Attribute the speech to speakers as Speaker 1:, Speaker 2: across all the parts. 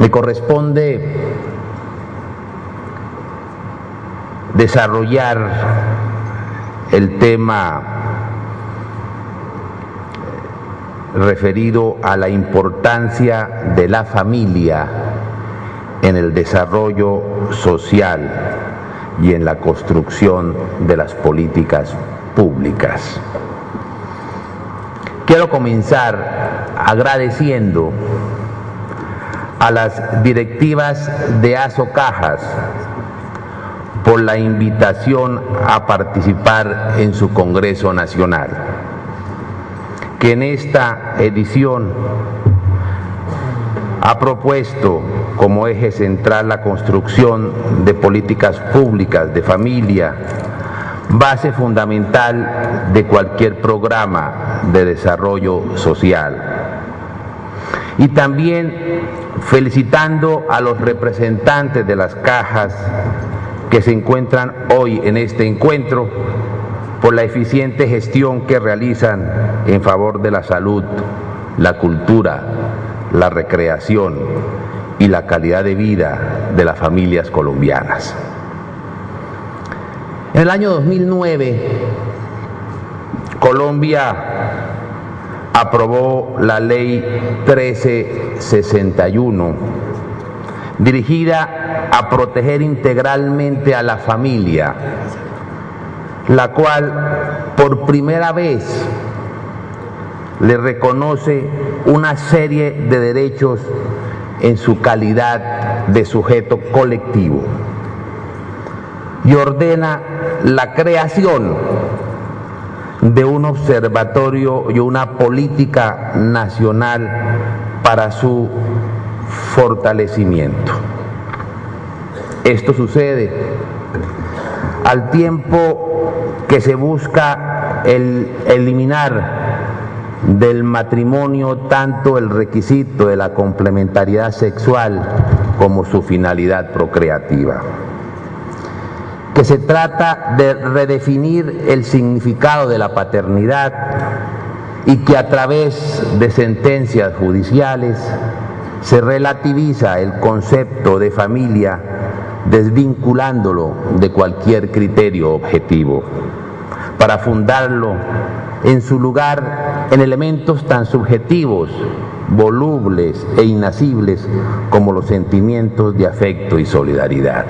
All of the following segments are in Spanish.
Speaker 1: Me corresponde desarrollar el tema referido a la importancia de la familia en el desarrollo social y en la construcción de las políticas públicas. Quiero comenzar agradeciendo a las directivas de Asocajas por la invitación a participar en su Congreso Nacional, que en esta edición ha propuesto como eje central la construcción de políticas públicas de familia, base fundamental de cualquier programa de desarrollo social. Y también felicitando a los representantes de las cajas que se encuentran hoy en este encuentro por la eficiente gestión que realizan en favor de la salud, la cultura, la recreación y la calidad de vida de las familias colombianas. En el año 2009, Colombia aprobó la Ley 1361, dirigida a proteger integralmente a la familia, la cual por primera vez le reconoce una serie de derechos en su calidad de sujeto colectivo y ordena la creación de un observatorio y una política nacional para su fortalecimiento. Esto sucede al tiempo que se busca eliminar del matrimonio tanto el requisito de la complementariedad sexual como su finalidad procreativa, que se trata de redefinir el significado de la paternidad y que a través de sentencias judiciales se relativiza el concepto de familia desvinculándolo de cualquier criterio objetivo, para fundarlo en su lugar en elementos tan subjetivos, volubles e inacibles como los sentimientos de afecto y solidaridad.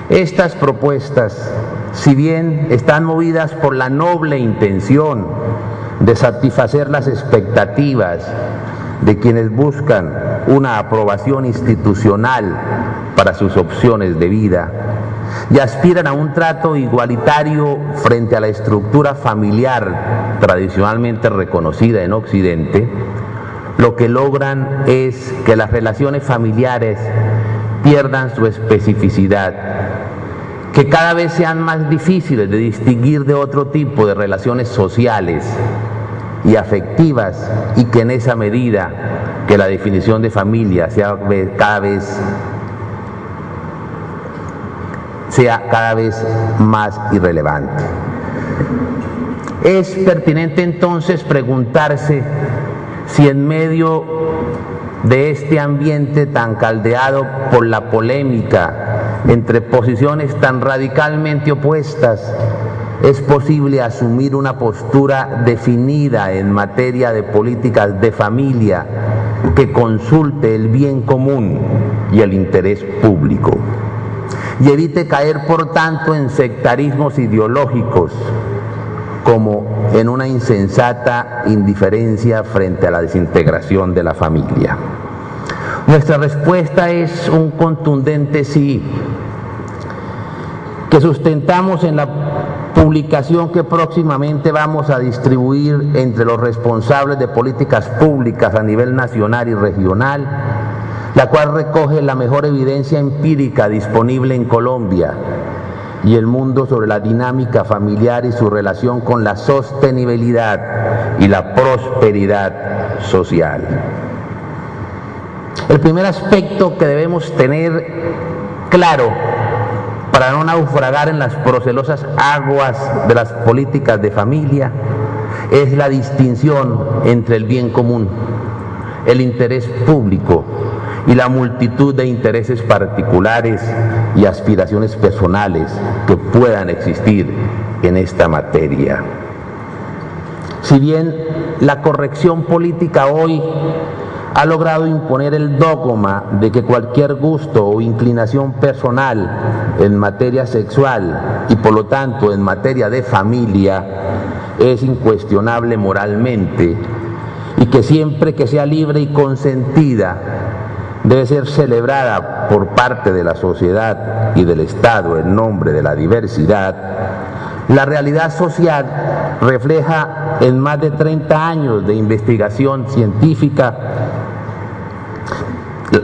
Speaker 1: Estas propuestas, si bien están movidas por la noble intención de satisfacer las expectativas de quienes buscan una aprobación institucional para sus opciones de vida y aspiran a un trato igualitario frente a la estructura familiar tradicionalmente reconocida en Occidente, lo que logran es que las relaciones familiares pierdan su especificidad, que cada vez sean más difíciles de distinguir de otro tipo de relaciones sociales y afectivas, y que en esa medida que la definición de familia sea cada vez más irrelevante. Es pertinente entonces preguntarse si en medio de este ambiente tan caldeado por la polémica entre posiciones tan radicalmente opuestas, es posible asumir una postura definida en materia de políticas de familia que consulte el bien común y el interés público, y evite caer, por tanto, en sectarismos ideológicos, como en una insensata indiferencia frente a la desintegración de la familia. Nuestra respuesta es un contundente sí, que sustentamos en la publicación que próximamente vamos a distribuir entre los responsables de políticas públicas a nivel nacional y regional, la cual recoge la mejor evidencia empírica disponible en Colombia y el mundo sobre la dinámica familiar y su relación con la sostenibilidad y la prosperidad social. El primer aspecto que debemos tener claro para no naufragar en las procelosas aguas de las políticas de familia es la distinción entre el bien común, el interés público y la multitud de intereses particulares y aspiraciones personales que puedan existir en esta materia. Si bien la corrección política hoy ha logrado imponer el dogma de que cualquier gusto o inclinación personal en materia sexual y por lo tanto en materia de familia es incuestionable moralmente y que siempre que sea libre y consentida debe ser celebrada por parte de la sociedad y del Estado en nombre de la diversidad, la realidad social refleja en más de 30 años de investigación científica,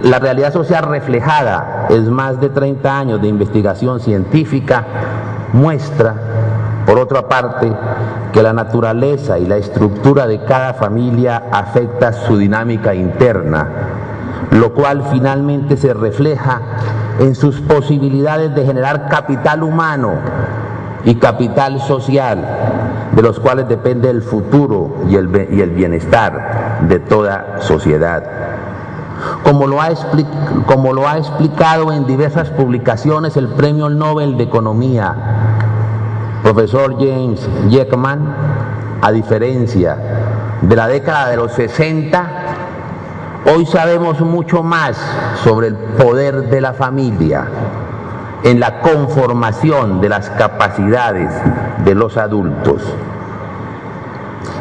Speaker 1: la realidad social reflejada en más de 30 años de investigación científica muestra, por otra parte, que la naturaleza y la estructura de cada familia afecta su dinámica interna, lo cual finalmente se refleja en sus posibilidades de generar capital humano y capital social, de los cuales depende el futuro y el bienestar de toda sociedad. Como lo ha explicado en diversas publicaciones el Premio Nobel de Economía, profesor James Heckman, a diferencia de la década de los 60, hoy sabemos mucho más sobre el poder de la familia en la conformación de las capacidades de los adultos.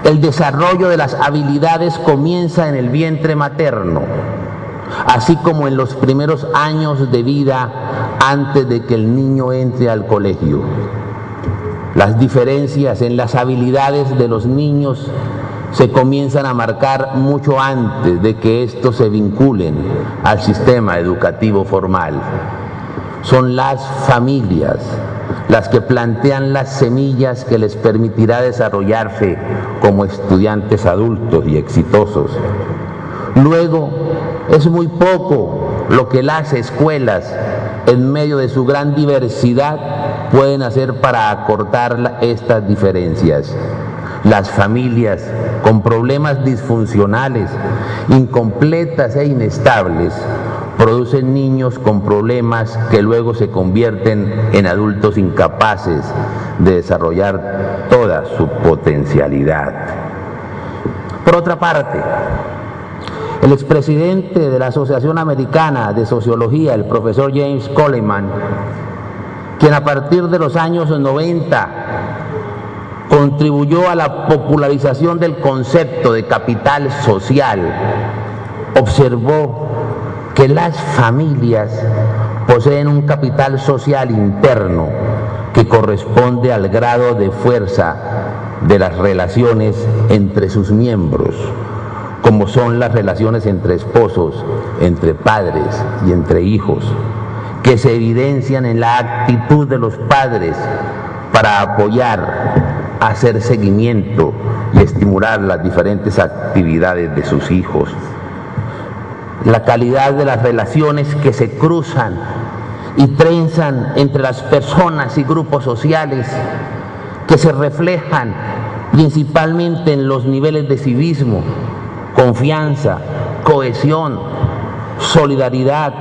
Speaker 1: El desarrollo de las habilidades comienza en el vientre materno, así como en los primeros años de vida antes de que el niño entre al colegio. Las diferencias en las habilidades de los niños se comienzan a marcar mucho antes de que estos se vinculen al sistema educativo formal. Son las familias las que plantean las semillas que les permitirá desarrollarse como estudiantes adultos y exitosos. Luego, es muy poco lo que las escuelas, en medio de su gran diversidad, pueden hacer para acortar estas diferencias. Las familias con problemas disfuncionales, incompletas e inestables, producen niños con problemas que luego se convierten en adultos incapaces de desarrollar toda su potencialidad. Por otra parte, el expresidente de la Asociación Americana de Sociología, el profesor James Coleman, quien a partir de los años 90 contribuyó a la popularización del concepto de capital social, observó que las familias poseen un capital social interno que corresponde al grado de fuerza de las relaciones entre sus miembros, como son las relaciones entre esposos, entre padres y entre hijos, que se evidencian en la actitud de los padres para apoyar, hacer seguimiento y estimular las diferentes actividades de sus hijos. La calidad de las relaciones que se cruzan y trenzan entre las personas y grupos sociales, que se reflejan principalmente en los niveles de civismo, confianza, cohesión, solidaridad,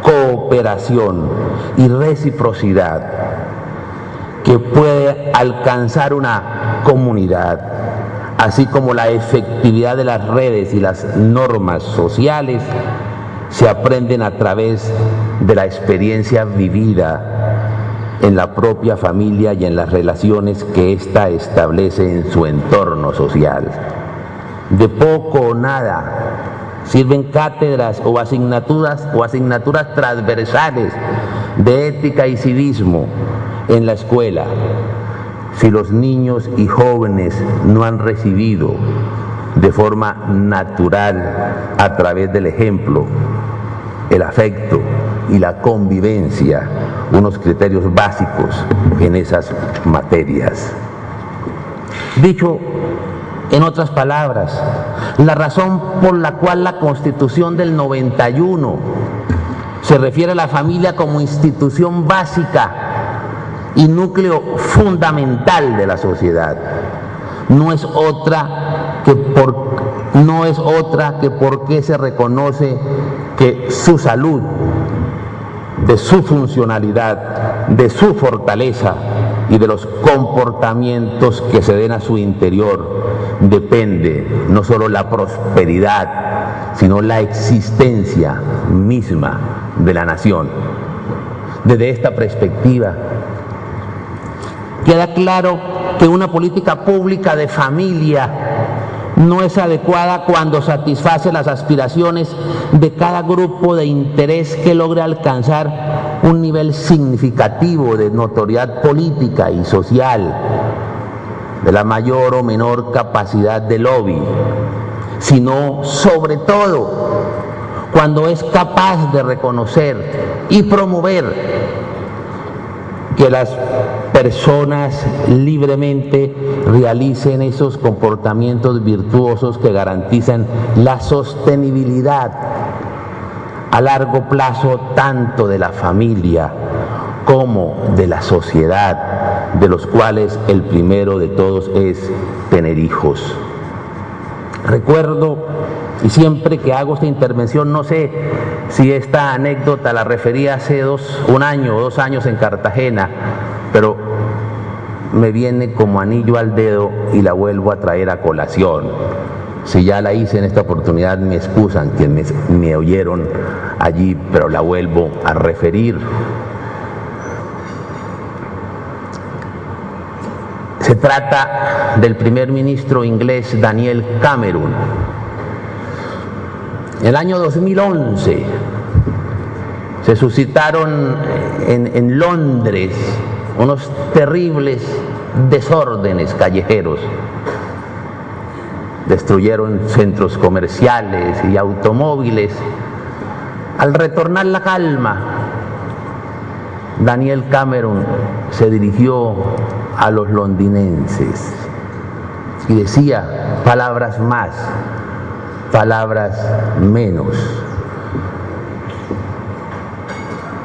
Speaker 1: cooperación y reciprocidad que puede alcanzar una comunidad, así como la efectividad de las redes y las normas sociales, se aprenden a través de la experiencia vivida en la propia familia y en las relaciones que ésta establece en su entorno social. De poco o nada sirven cátedras o asignaturas transversales de ética y civismo en la escuela si los niños y jóvenes no han recibido de forma natural, a través del ejemplo, el afecto y la convivencia, unos criterios básicos en esas materias. Dicho en otras palabras, la razón por la cual la Constitución del 91 se refiere a la familia como institución básica y núcleo fundamental de la sociedad no es otra que no es otra que porque se reconoce que su salud, de su funcionalidad, de su fortaleza y de los comportamientos que se den a su interior depende no solo la prosperidad, sino la existencia misma de la nación. Desde esta perspectiva, queda claro que una política pública de familia no es adecuada cuando satisface las aspiraciones de cada grupo de interés que logre alcanzar un nivel significativo de notoriedad política y social, de la mayor o menor capacidad de lobby, sino sobre todo cuando es capaz de reconocer y promover que las personas libremente realicen esos comportamientos virtuosos que garantizan la sostenibilidad a largo plazo tanto de la familia como de la sociedad, de los cuales el primero de todos es tener hijos. Recuerdo, y siempre que hago esta intervención, no sé si esta anécdota la referí hace un año o 2 años en Cartagena, pero me viene como anillo al dedo y la vuelvo a traer a colación. Si ya la hice en esta oportunidad, me excusan quienes me oyeron allí, pero la vuelvo a referir. Se trata del primer ministro inglés Daniel Cameron. En el año 2011 se suscitaron en Londres unos terribles desórdenes callejeros. Destruyeron centros comerciales y automóviles. Al retornar la calma, Daniel Cameron se dirigió a los londinenses y decía palabras más, palabras menos.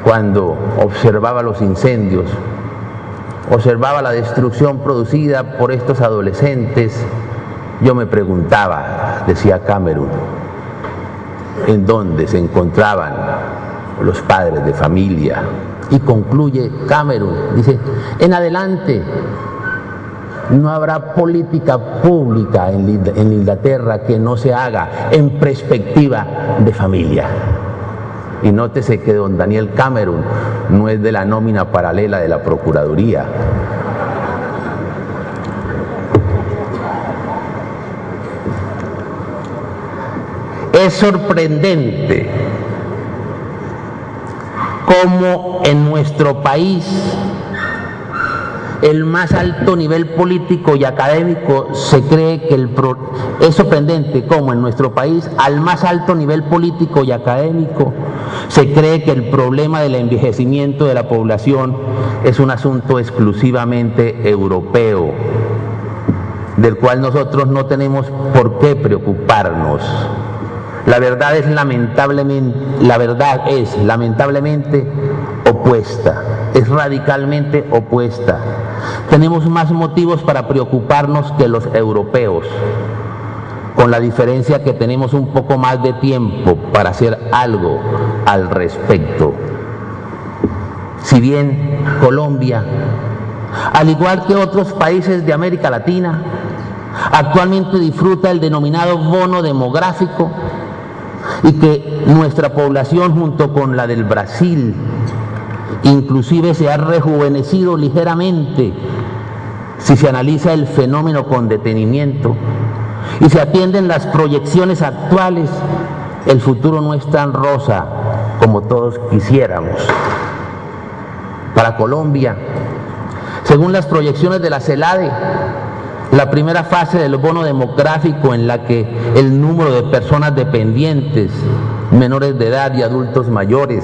Speaker 1: Cuando observaba los incendios, observaba la destrucción producida por estos adolescentes, yo me preguntaba, decía Cameron, en dónde se encontraban los padres de familia. Y concluye Cameron, dice, en adelante no habrá política pública en Inglaterra que no se haga en perspectiva de familia. Y nótese que don Daniel Cameron no es de la nómina paralela de la Procuraduría. Es sorprendente cómo en nuestro país el más alto nivel político y académico se cree que es sorprendente cómo en nuestro país al más alto nivel político y académico se cree que el problema del envejecimiento de la población es un asunto exclusivamente europeo, del cual nosotros no tenemos por qué preocuparnos. La verdad es lamentablemente opuesta, es radicalmente opuesta. Tenemos más motivos para preocuparnos que los europeos, con la diferencia que tenemos un poco más de tiempo para hacer algo al respecto. Si bien Colombia, al igual que otros países de América Latina, actualmente disfruta el denominado bono demográfico, y que nuestra población junto con la del Brasil inclusive se ha rejuvenecido ligeramente si se analiza el fenómeno con detenimiento y se atienden las proyecciones actuales, el futuro no es tan rosa como todos quisiéramos. Para Colombia, según las proyecciones de la CELADE, la primera fase del bono demográfico, en la que el número de personas dependientes, menores de edad y adultos mayores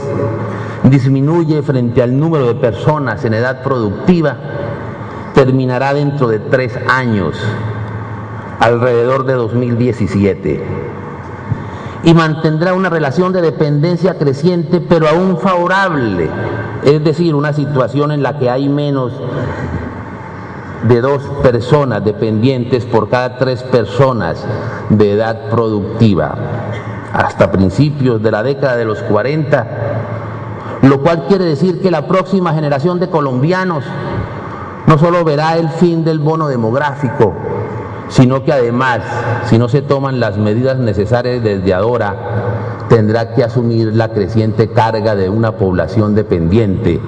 Speaker 1: disminuye frente al número de personas en edad productiva, terminará dentro de 3 años, alrededor de 2017, y mantendrá una relación de dependencia creciente pero aún favorable, es decir, una situación en la que hay menos de 2 personas dependientes por cada 3 personas de edad productiva, hasta principios de la década de los 40, lo cual quiere decir que la próxima generación de colombianos no solo verá el fin del bono demográfico, sino que además, si no se toman las medidas necesarias desde ahora, tendrá que asumir la creciente carga de una población dependiente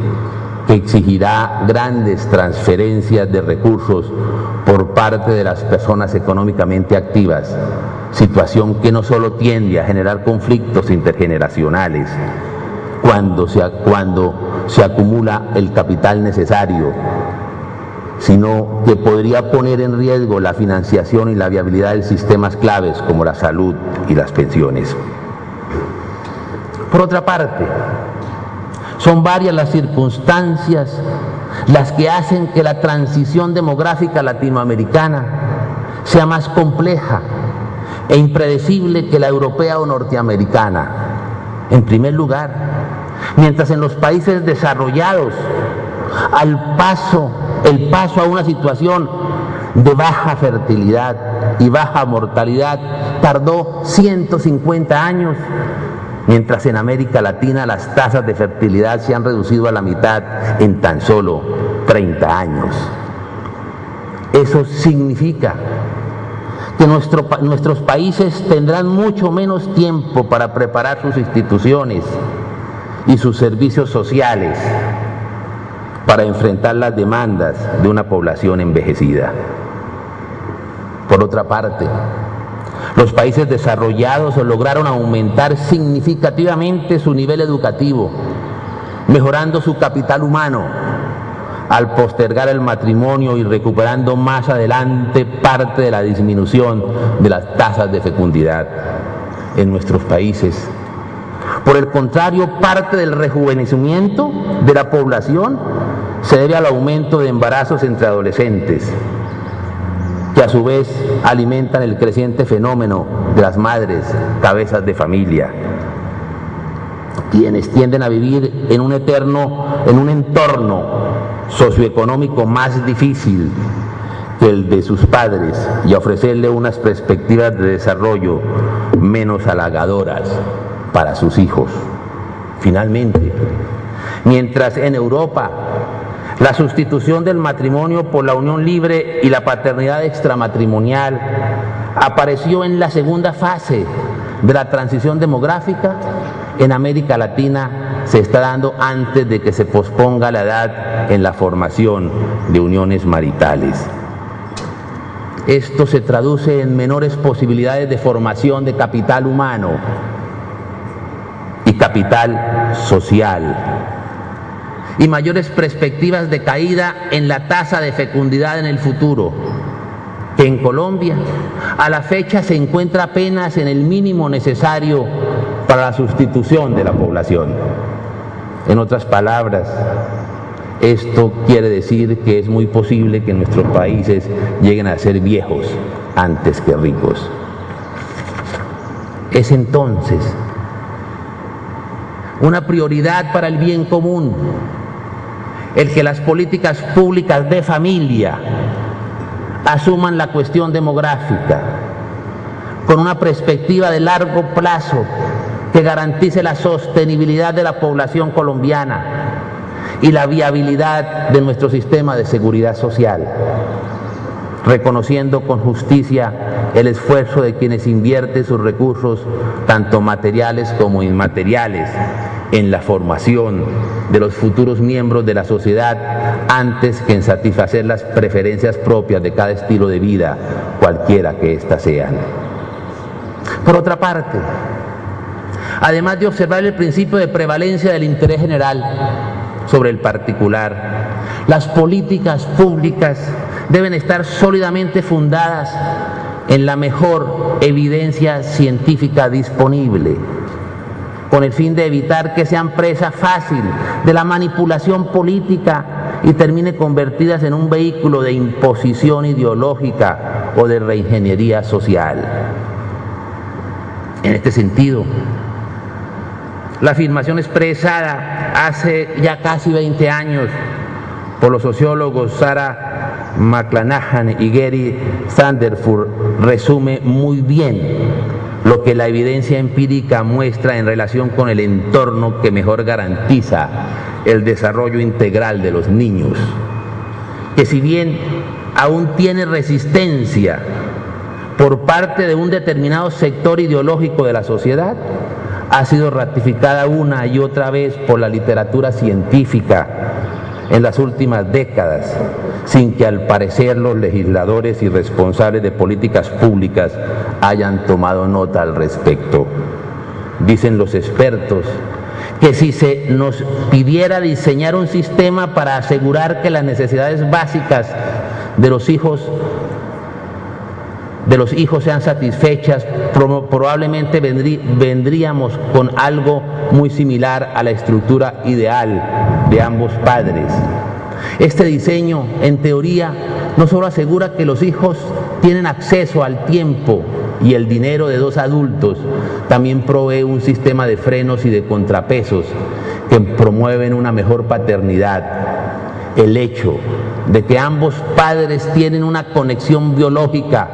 Speaker 1: que exigirá grandes transferencias de recursos por parte de las personas económicamente activas, situación que no solo tiende a generar conflictos intergeneracionales cuando se acumula el capital necesario, sino que podría poner en riesgo la financiación y la viabilidad de sistemas claves como la salud y las pensiones. Por otra parte, son varias las circunstancias las que hacen que la transición demográfica latinoamericana sea más compleja e impredecible que la europea o norteamericana. En primer lugar, mientras en los países desarrollados el paso a una situación de baja fertilidad y baja mortalidad tardó 150 años, mientras en América Latina las tasas de fertilidad se han reducido a la mitad en tan solo 30 años. Eso significa que nuestros países tendrán mucho menos tiempo para preparar sus instituciones y sus servicios sociales para enfrentar las demandas de una población envejecida. Por otra parte, los países desarrollados lograron aumentar significativamente su nivel educativo, mejorando su capital humano, al postergar el matrimonio y recuperando más adelante parte de la disminución de las tasas de fecundidad en nuestros países. Por el contrario, parte del rejuvenecimiento de la población se debe al aumento de embarazos entre adolescentes, que a su vez alimentan el creciente fenómeno de las madres cabezas de familia, quienes tienden a vivir en un entorno socioeconómico más difícil que el de sus padres y a ofrecerle unas perspectivas de desarrollo menos halagadoras para sus hijos. Finalmente, mientras en Europa la sustitución del matrimonio por la unión libre y la paternidad extramatrimonial apareció en la segunda fase de la transición demográfica, en América Latina se está dando antes de que se posponga la edad en la formación de uniones maritales. Esto se traduce en menores posibilidades de formación de capital humano y capital social, y mayores perspectivas de caída en la tasa de fecundidad en el futuro, que en Colombia a la fecha se encuentra apenas en el mínimo necesario para la sustitución de la población. En otras palabras, esto quiere decir que es muy posible que nuestros países lleguen a ser viejos antes que ricos. Es entonces una prioridad para el bien común el que las políticas públicas de familia asuman la cuestión demográfica con una perspectiva de largo plazo que garantice la sostenibilidad de la población colombiana y la viabilidad de nuestro sistema de seguridad social, reconociendo con justicia el esfuerzo de quienes invierten sus recursos, tanto materiales como inmateriales, en la formación de los futuros miembros de la sociedad antes que en satisfacer las preferencias propias de cada estilo de vida, cualquiera que éstas sean. Por otra parte, además de observar el principio de prevalencia del interés general sobre el particular, las políticas públicas deben estar sólidamente fundadas en la mejor evidencia científica disponible, con el fin de evitar que sean presa fácil de la manipulación política y termine convertidas en un vehículo de imposición ideológica o de reingeniería social. En este sentido, la afirmación expresada hace ya casi 20 años por los sociólogos Sarah McClanahan y Gary Sandefur resume muy bien lo que la evidencia empírica muestra en relación con el entorno que mejor garantiza el desarrollo integral de los niños, que si bien aún tiene resistencia por parte de un determinado sector ideológico de la sociedad, ha sido ratificada una y otra vez por la literatura científica en las últimas décadas, sin que al parecer los legisladores y responsables de políticas públicas hayan tomado nota al respecto. Dicen los expertos que si se nos pidiera diseñar un sistema para asegurar que las necesidades básicas de los hijos sean satisfechas, probablemente vendríamos con algo muy similar a la estructura ideal de ambos padres. Este diseño, en teoría, no solo asegura que los hijos tienen acceso al tiempo y el dinero de dos adultos, también provee un sistema de frenos y de contrapesos que promueven una mejor paternidad. El hecho de que ambos padres tienen una conexión biológica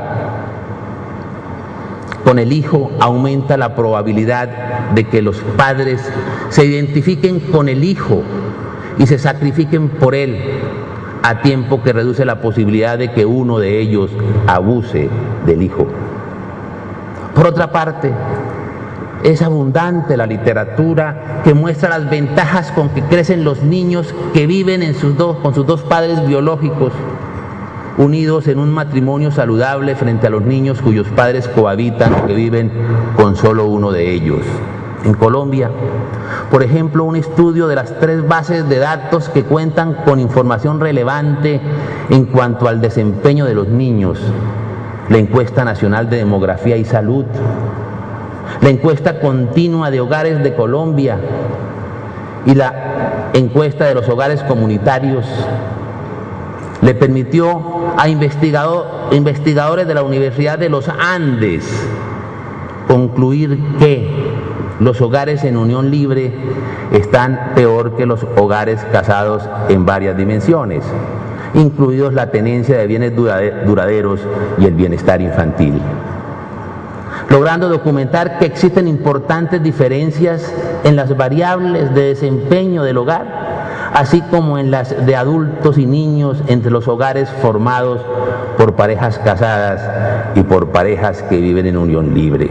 Speaker 1: con el hijo aumenta la probabilidad de que los padres se identifiquen con el hijo y se sacrifiquen por él, a tiempo que reduce la posibilidad de que uno de ellos abuse del hijo. Por otra parte, es abundante la literatura que muestra las ventajas con que crecen los niños que viven con sus dos padres biológicos, unidos en un matrimonio saludable frente a los niños cuyos padres cohabitan o que viven con solo uno de ellos. En Colombia, por ejemplo, un estudio de las 3 bases de datos que cuentan con información relevante en cuanto al desempeño de los niños: la Encuesta Nacional de Demografía y Salud, la Encuesta Continua de Hogares de Colombia y la Encuesta de los Hogares Comunitarios, le permitió a investigadores de la Universidad de los Andes concluir que los hogares en unión libre están peor que los hogares casados en varias dimensiones, incluidos la tenencia de bienes duraderos y el bienestar infantil, logrando documentar que existen importantes diferencias en las variables de desempeño del hogar, así como en las de adultos y niños entre los hogares formados por parejas casadas y por parejas que viven en unión libre.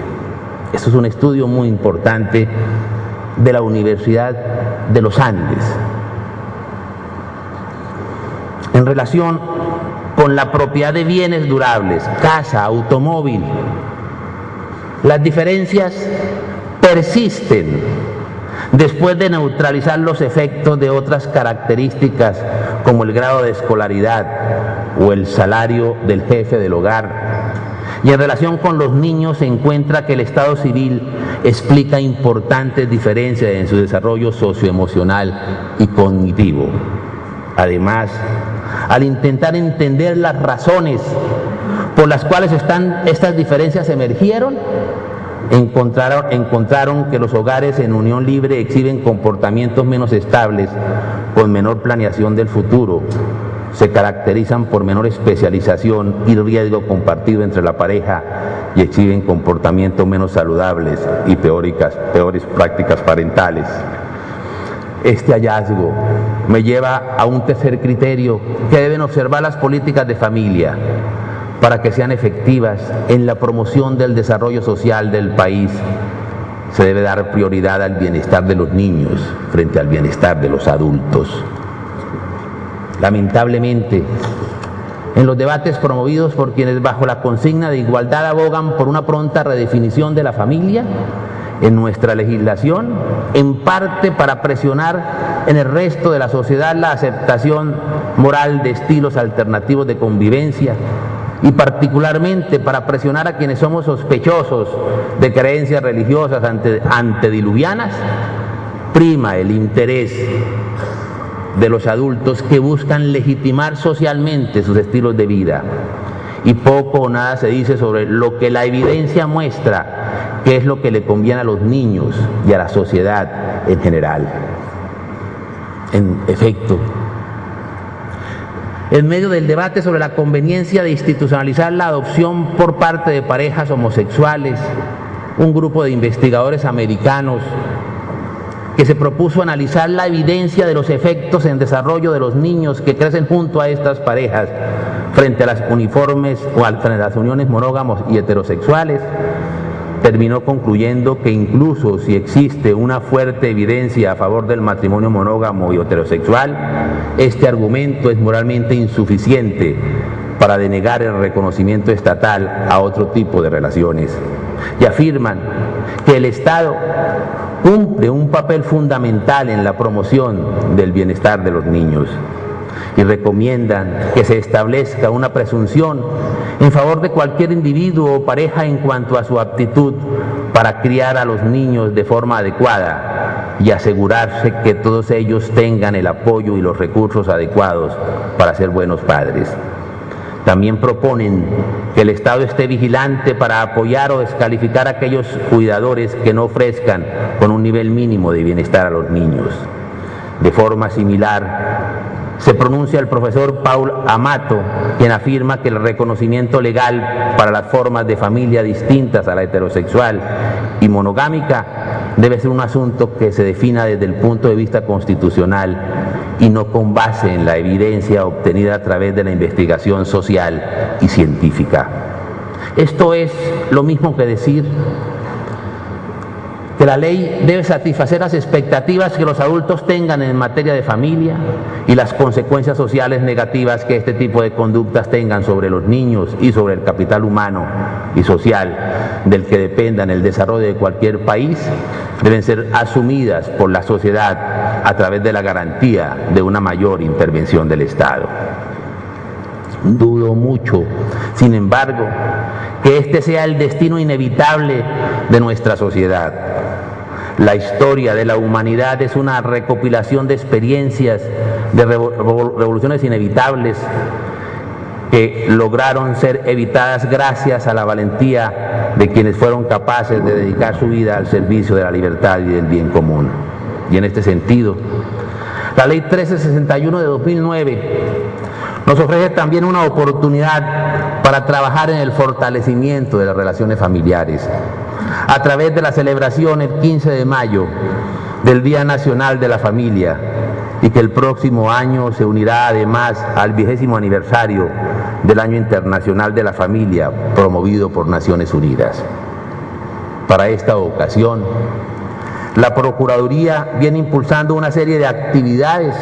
Speaker 1: Esto es un estudio muy importante de la Universidad de los Andes. En relación con la propiedad de bienes durables, casa, automóvil, las diferencias persisten después de neutralizar los efectos de otras características como el grado de escolaridad o el salario del jefe del hogar. Y en relación con los niños se encuentra que el estado civil explica importantes diferencias en su desarrollo socioemocional y cognitivo. Además, al intentar entender las razones por las cuales estas diferencias emergieron, encontraron que los hogares en unión libre exhiben comportamientos menos estables, con menor planeación del futuro, se caracterizan por menor especialización y riesgo compartido entre la pareja y exhiben comportamientos menos saludables y peores prácticas parentales. Este hallazgo me lleva a un tercer criterio que deben observar las políticas de familia para que sean efectivas en la promoción del desarrollo social del país. Se debe dar prioridad al bienestar de los niños frente al bienestar de los adultos. Lamentablemente, en los debates promovidos por quienes bajo la consigna de igualdad abogan por una pronta redefinición de la familia en nuestra legislación, en parte para presionar en el resto de la sociedad la aceptación moral de estilos alternativos de convivencia, y particularmente para presionar a quienes somos sospechosos de creencias religiosas antediluvianas, prima el interés de los adultos que buscan legitimar socialmente sus estilos de vida, y poco o nada se dice sobre lo que la evidencia muestra que es lo que le conviene a los niños y a la sociedad en general. En efecto, En medio del debate sobre la conveniencia de institucionalizar la adopción por parte de parejas homosexuales, un grupo de investigadores americanos que se propuso analizar la evidencia de los efectos en desarrollo de los niños que crecen junto a estas parejas frente a las uniformes o a las uniones monógamos y heterosexuales, terminó concluyendo que incluso si existe una fuerte evidencia a favor del matrimonio monógamo y heterosexual, este argumento es moralmente insuficiente para denegar el reconocimiento estatal a otro tipo de relaciones. Y afirman que el Estado cumple un papel fundamental en la promoción del bienestar de los niños y recomiendan que se establezca una presunción en favor de cualquier individuo o pareja en cuanto a su aptitud para criar a los niños de forma adecuada y asegurarse que todos ellos tengan el apoyo y los recursos adecuados para ser buenos padres. También proponen que el Estado esté vigilante para apoyar o descalificar a aquellos cuidadores que no ofrezcan con un nivel mínimo de bienestar a los niños. De forma similar, se pronuncia el profesor Paul Amato, quien afirma que el reconocimiento legal para las formas de familia distintas a la heterosexual y monogámica debe ser un asunto que se defina desde el punto de vista constitucional y no con base en la evidencia obtenida a través de la investigación social y científica. Esto es lo mismo que decir que la ley debe satisfacer las expectativas que los adultos tengan en materia de familia y las consecuencias sociales negativas que este tipo de conductas tengan sobre los niños y sobre el capital humano y social del que dependan el desarrollo de cualquier país, deben ser asumidas por la sociedad a través de la garantía de una mayor intervención del Estado. Dudo mucho, sin embargo, que este sea el destino inevitable de nuestra sociedad. La historia de la humanidad es una recopilación de experiencias, de revoluciones inevitables que lograron ser evitadas gracias a la valentía de quienes fueron capaces de dedicar su vida al servicio de la libertad y del bien común. Y en este sentido, la Ley 1361 de 2009 nos ofrece también una oportunidad para trabajar en el fortalecimiento de las relaciones familiares a través de la celebración el 15 de mayo del Día Nacional de la Familia, y que el próximo año se unirá además al 20º aniversario del Año Internacional de la Familia promovido por Naciones Unidas. Para esta ocasión, la Procuraduría viene impulsando una serie de actividades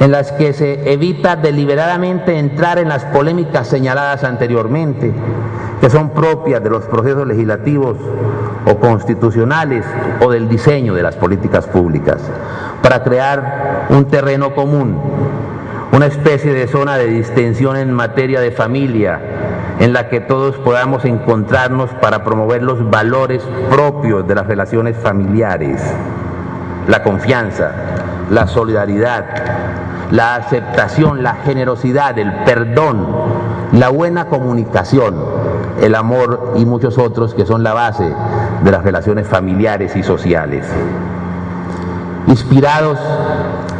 Speaker 1: en las que se evita deliberadamente entrar en las polémicas señaladas anteriormente, que son propias de los procesos legislativos o constitucionales o del diseño de las políticas públicas, para crear un terreno común, una especie de zona de distensión en materia de familia, en la que todos podamos encontrarnos para promover los valores propios de las relaciones familiares: la confianza, la solidaridad, la aceptación, la generosidad, el perdón, la buena comunicación, el amor y muchos otros que son la base de las relaciones familiares y sociales. Inspirados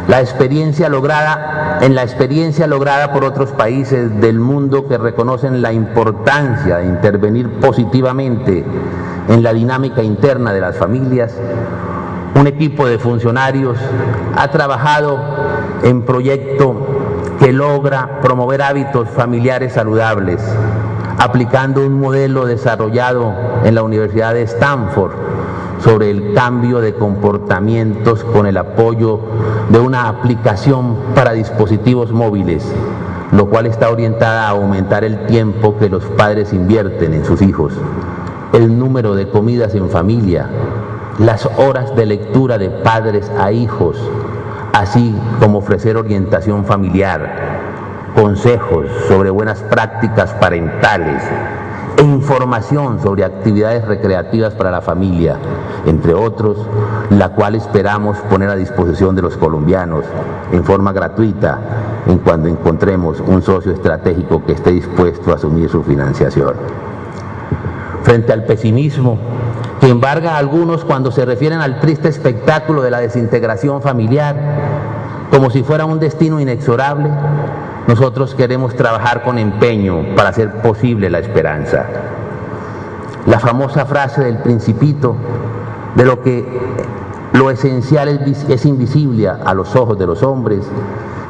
Speaker 1: en la experiencia lograda por otros países del mundo que reconocen la importancia de intervenir positivamente en la dinámica interna de las familias, un equipo de funcionarios ha trabajado en proyecto que logra promover hábitos familiares saludables, aplicando un modelo desarrollado en la Universidad de Stanford sobre el cambio de comportamientos con el apoyo de una aplicación para dispositivos móviles, lo cual está orientada a aumentar el tiempo que los padres invierten en sus hijos, el número de comidas en familia, las horas de lectura de padres a hijos, así como ofrecer orientación familiar, consejos sobre buenas prácticas parentales e información sobre actividades recreativas para la familia, entre otros, la cual esperamos poner a disposición de los colombianos en forma gratuita en cuanto encontremos un socio estratégico que esté dispuesto a asumir su financiación. Frente al pesimismo que embarga a algunos cuando se refieren al triste espectáculo de la desintegración familiar, como si fuera un destino inexorable, nosotros queremos trabajar con empeño para hacer posible la esperanza. La famosa frase del Principito, de lo esencial es invisible a los ojos de los hombres,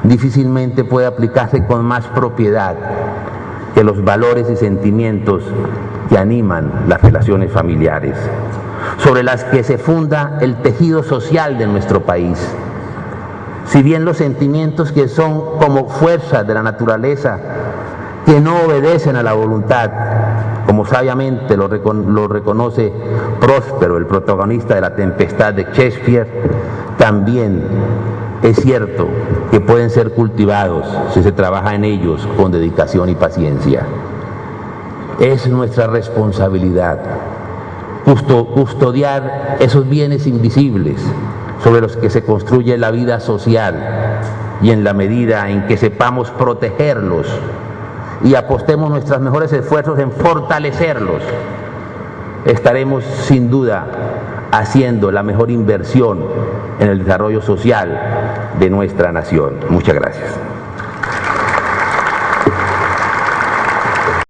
Speaker 1: difícilmente puede aplicarse con más propiedad que los valores y sentimientos que animan las relaciones familiares, sobre las que se funda el tejido social de nuestro país. Si bien los sentimientos, que son como fuerzas de la naturaleza, que no obedecen a la voluntad, como sabiamente lo reconoce Próspero, el protagonista de La Tempestad de Shakespeare, también es cierto que pueden ser cultivados si se trabaja en ellos con dedicación y paciencia. Es nuestra responsabilidad custodiar esos bienes invisibles sobre los que se construye la vida social, y en la medida en que sepamos protegerlos y apostemos nuestros mejores esfuerzos en fortalecerlos, estaremos sin duda haciendo la mejor inversión en el desarrollo social de nuestra nación. Muchas gracias.